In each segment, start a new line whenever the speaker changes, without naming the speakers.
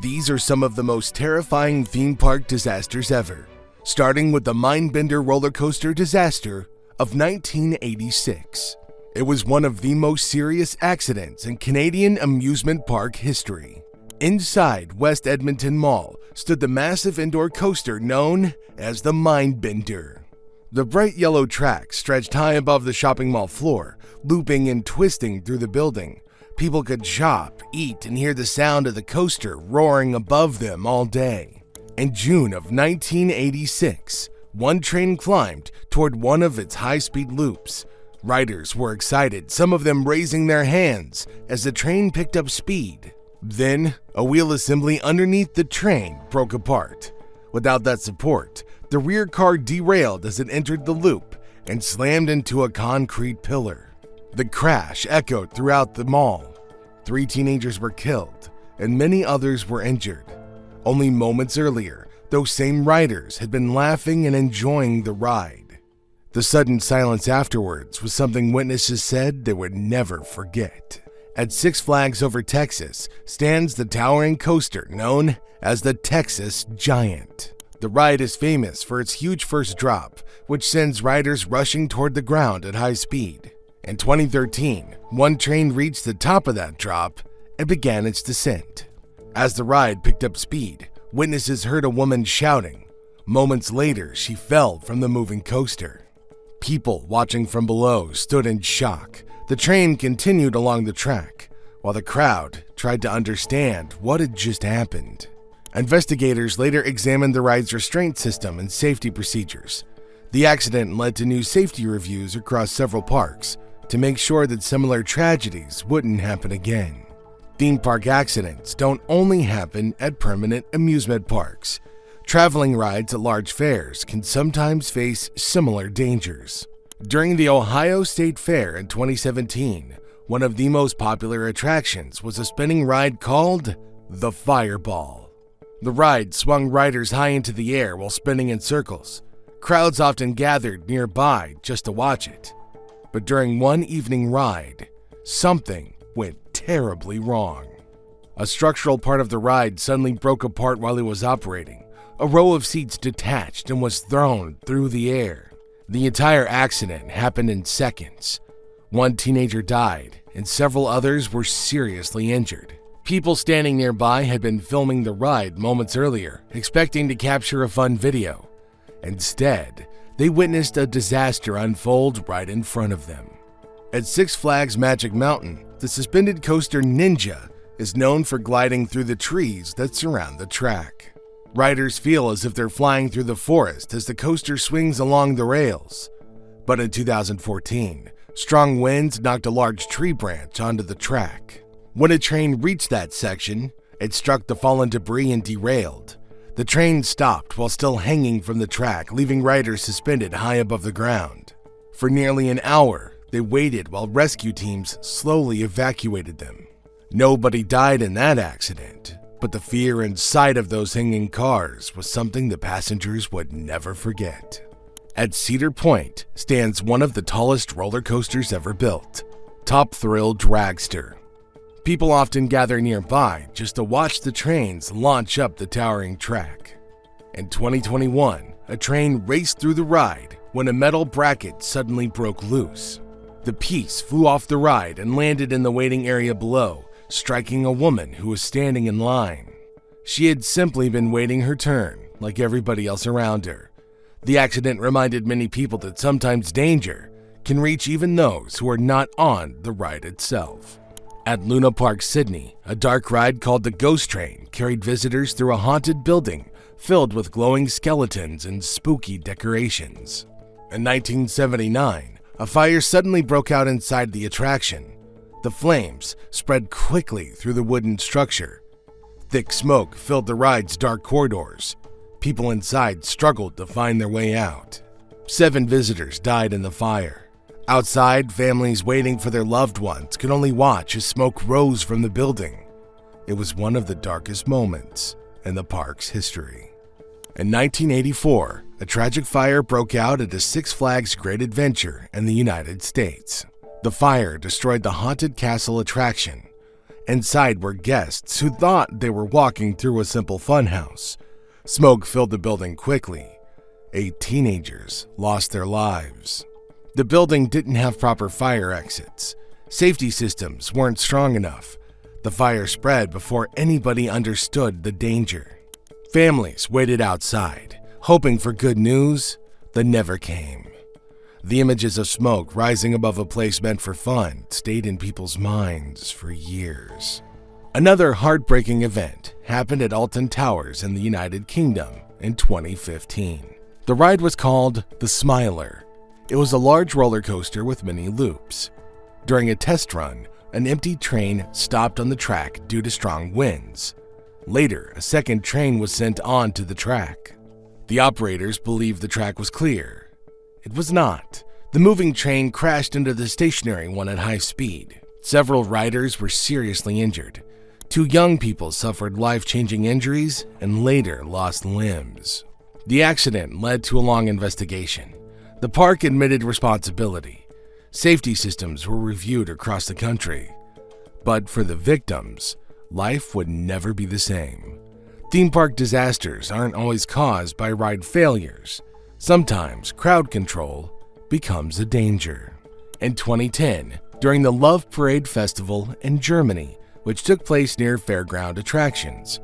These are some of the most terrifying theme park disasters ever, starting with the Mindbender roller coaster disaster of 1986. It was one of the most serious accidents in Canadian amusement park history. Inside West Edmonton Mall stood the massive indoor coaster known as the Mindbender. The bright yellow track stretched high above the shopping mall floor, looping and twisting through the building. People could shop, eat, and hear the sound of the coaster roaring above them all day. In June of 1986, one train climbed toward one of its high-speed loops. Riders were excited, some of them raising their hands as the train picked up speed. Then, a wheel assembly underneath the train broke apart. Without that support, the rear car derailed as it entered the loop and slammed into a concrete pillar. The crash echoed throughout the mall. 3 teenagers were killed, and many others were injured. Only moments earlier, those same riders had been laughing and enjoying the ride. The sudden silence afterwards was something witnesses said they would never forget. At Six Flags Over Texas stands the towering coaster known as the Texas Giant. The ride is famous for its huge first drop, which sends riders rushing toward the ground at high speed. In 2013, one train reached the top of that drop and began its descent. As the ride picked up speed, witnesses heard a woman shouting. Moments later, she fell from the moving coaster. People watching from below stood in shock. The train continued along the track, while the crowd tried to understand what had just happened. Investigators later examined the ride's restraint system and safety procedures. The accident led to new safety reviews across several parks to make sure that similar tragedies wouldn't happen again. Theme park accidents don't only happen at permanent amusement parks. Traveling rides at large fairs can sometimes face similar dangers. During the Ohio State Fair in 2017, one of the most popular attractions was a spinning ride called the Fireball. The ride swung riders high into the air while spinning in circles. Crowds often gathered nearby just to watch it. But during one evening ride, something went terribly wrong. A structural part of the ride suddenly broke apart while it was operating. A row of seats detached and was thrown through the air. The entire accident happened in seconds. One teenager died, and several others were seriously injured. People standing nearby had been filming the ride moments earlier, expecting to capture a fun video. Instead, they witnessed a disaster unfold right in front of them. At Six Flags Magic Mountain, the suspended coaster Ninja is known for gliding through the trees that surround the track. Riders feel as if they're flying through the forest as the coaster swings along the rails. But in 2014, strong winds knocked a large tree branch onto the track. When a train reached that section, it struck the fallen debris and derailed. The train stopped while still hanging from the track, leaving riders suspended high above the ground. For nearly an hour, they waited while rescue teams slowly evacuated them. Nobody died in that accident, but the fear inside of those hanging cars was something the passengers would never forget. At Cedar Point stands one of the tallest roller coasters ever built, Top Thrill Dragster. People often gather nearby just to watch the trains launch up the towering track. In 2021, a train raced through the ride when a metal bracket suddenly broke loose. The piece flew off the ride and landed in the waiting area below, striking a woman who was standing in line. She had simply been waiting her turn, like everybody else around her. The accident reminded many people that sometimes danger can reach even those who are not on the ride itself. At Luna Park, Sydney, a dark ride called the Ghost Train carried visitors through a haunted building filled with glowing skeletons and spooky decorations. In 1979, a fire suddenly broke out inside the attraction. The flames spread quickly through the wooden structure. Thick smoke filled the ride's dark corridors. People inside struggled to find their way out. 7 visitors died in the fire. Outside, families waiting for their loved ones could only watch as smoke rose from the building. It was one of the darkest moments in the park's history. In 1984, a tragic fire broke out at a Six Flags Great Adventure in the United States. The fire destroyed the Haunted Castle attraction. Inside were guests who thought they were walking through a simple funhouse. Smoke filled the building quickly. 8 teenagers lost their lives. The building didn't have proper fire exits. Safety systems weren't strong enough. The fire spread before anybody understood the danger. Families waited outside, hoping for good news that never came. The images of smoke rising above a place meant for fun stayed in people's minds for years. Another heartbreaking event happened at Alton Towers in the United Kingdom in 2015. The ride was called the Smiler. It was a large roller coaster with many loops. During a test run, an empty train stopped on the track due to strong winds. Later, a second train was sent on to the track. The operators believed the track was clear. It was not. The moving train crashed into the stationary one at high speed. Several riders were seriously injured. 2 young people suffered life-changing injuries and later lost limbs. The accident led to a long investigation. The park admitted responsibility. Safety systems were reviewed across the country. But for the victims, life would never be the same. Theme park disasters aren't always caused by ride failures. Sometimes crowd control becomes a danger. In 2010, during the Love Parade Festival in Germany, which took place near fairground attractions,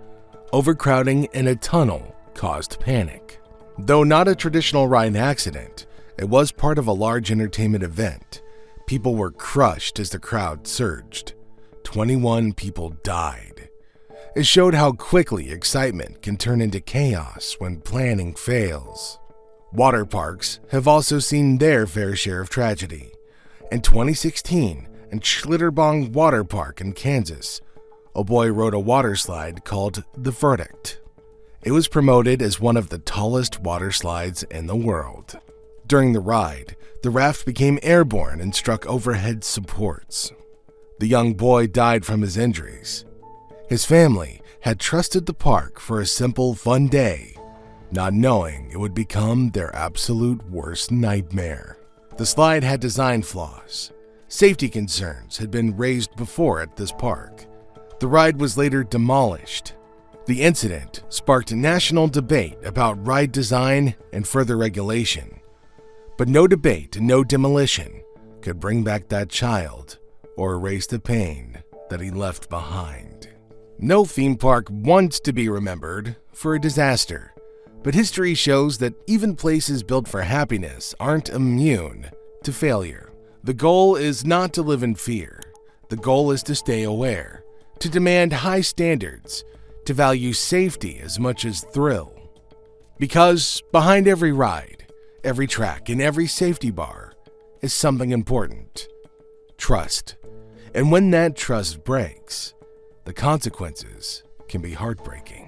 overcrowding in a tunnel caused panic. Though not a traditional ride accident, it was part of a large entertainment event. People were crushed as the crowd surged. 21 people died. It showed how quickly excitement can turn into chaos when planning fails. Water parks have also seen their fair share of tragedy. In 2016, in Schlitterbahn Water Park in Kansas, a boy rode a water slide called the Verdict. It was promoted as one of the tallest water slides in the world. During the ride, the raft became airborne and struck overhead supports. The young boy died from his injuries. His family had trusted the park for a simple, fun day, not knowing it would become their absolute worst nightmare. The slide had design flaws. Safety concerns had been raised before at this park. The ride was later demolished. The incident sparked national debate about ride design and further regulation. But no debate and no demolition could bring back that child or erase the pain that he left behind. No theme park wants to be remembered for a disaster. But history shows that even places built for happiness aren't immune to failure. The goal is not to live in fear. The goal is to stay aware, to demand high standards, to value safety as much as thrill. Because behind every ride, every track, and every safety bar is something important: trust. And when that trust breaks, the consequences can be heartbreaking.